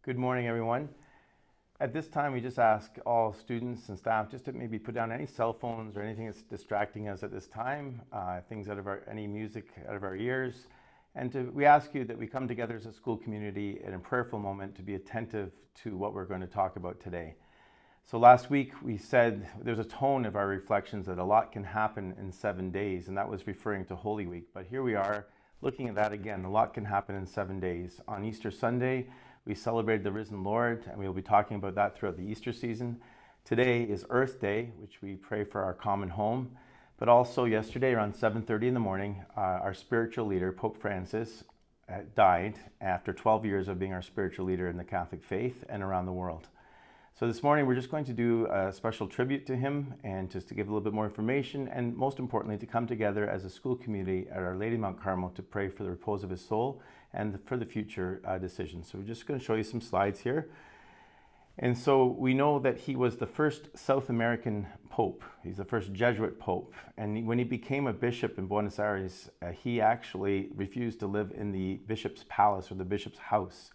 Good morning, everyone. At this time, we just ask all students and staff just to maybe put down any cell phones or anything that's distracting us at this time, things out of any music out of our ears. And we ask you that we come together as a school community in a prayerful moment to be attentive to what we're going to talk about today. So last week we said there's a tone of our reflections that a lot can happen in 7 days, and that was referring to Holy Week. But here we are looking at that again. A lot can happen in 7 days. On Easter Sunday, we celebrated the risen Lord, and we'll be talking about that throughout the Easter season. Today is Earth Day, which we pray for our common home. But also yesterday around 7:30 in the morning, our spiritual leader, Pope Francis, died after 12 years of being our spiritual leader in the Catholic faith and around the world. So this morning we're just going to do a special tribute to him and just to give a little bit more information, and most importantly to come together as a school community at Our Lady Mount Carmel to pray for the repose of his soul and for the future decisions. So we're just going to show you some slides here. And so we know that he was the first South American Pope. He's the first Jesuit Pope. And when he became a bishop in Buenos Aires, he actually refused to live in the bishop's palace or the bishop's house.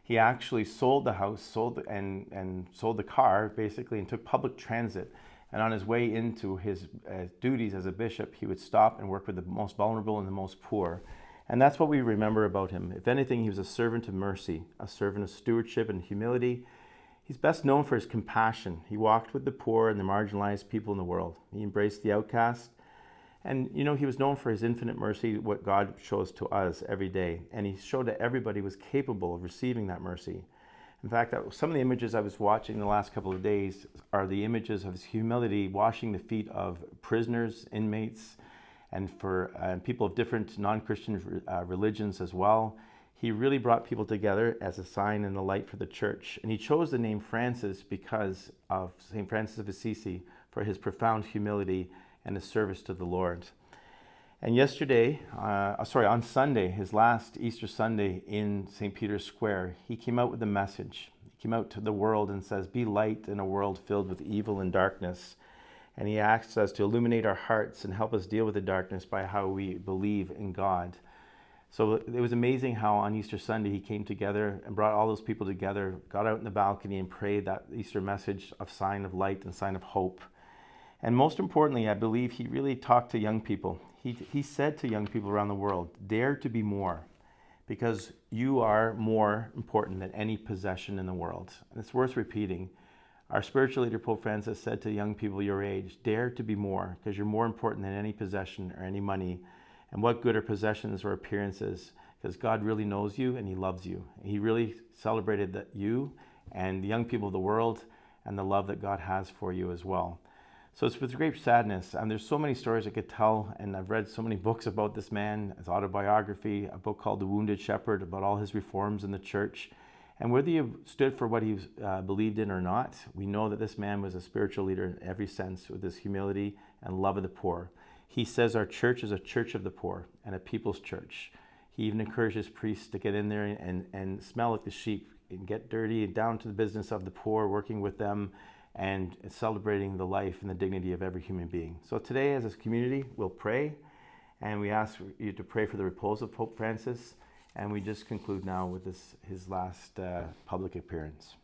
He actually sold the house, sold the car, basically, and took public transit. And on his way into his duties as a bishop, he would stop and work with the most vulnerable and the most poor. And that's what we remember about him. If anything, he was a servant of mercy, a servant of stewardship and humility. He's best known for his compassion. He walked with the poor and the marginalized people in the world. He embraced the outcast. And he was known for his infinite mercy, what God shows to us every day. And he showed that everybody was capable of receiving that mercy. In fact, some of the images I was watching the last couple of days are the images of his humility, washing the feet of prisoners, inmates, and for people of different non-Christian religions as well. He really brought people together as a sign and a light for the church. And he chose the name Francis because of St. Francis of Assisi, for his profound humility and his service to the Lord. And on Sunday, his last Easter Sunday in St. Peter's Square, he came out with a message. He came out to the world and says, "Be light in a world filled with evil and darkness." And he asks us to illuminate our hearts and help us deal with the darkness by how we believe in God. So it was amazing how on Easter Sunday he came together and brought all those people together, got out in the balcony and prayed that Easter message of sign of light and sign of hope. And most importantly, I believe he really talked to young people. He said to young people around the world, dare to be more, because you are more important than any possession in the world. And it's worth repeating. Our spiritual leader, Pope Francis, said to young people your age, dare to be more, because you're more important than any possession or any money. And what good are possessions or appearances? Because God really knows you and he loves you. He really celebrated you and the young people of the world and the love that God has for you as well. So it's with great sadness, and there's so many stories I could tell, and I've read so many books about this man, his autobiography, a book called The Wounded Shepherd, about all his reforms in the church. And whether you stood for what he believed in or not, we know that this man was a spiritual leader in every sense, with his humility and love of the poor. He says our church is a church of the poor and a people's church. He even encourages priests to get in there and smell like the sheep and get dirty and down to the business of the poor, working with them and celebrating the life and the dignity of every human being. So today as a community, we'll pray, and we ask you to pray for the repose of Pope Francis, and we just conclude now with his last public appearance.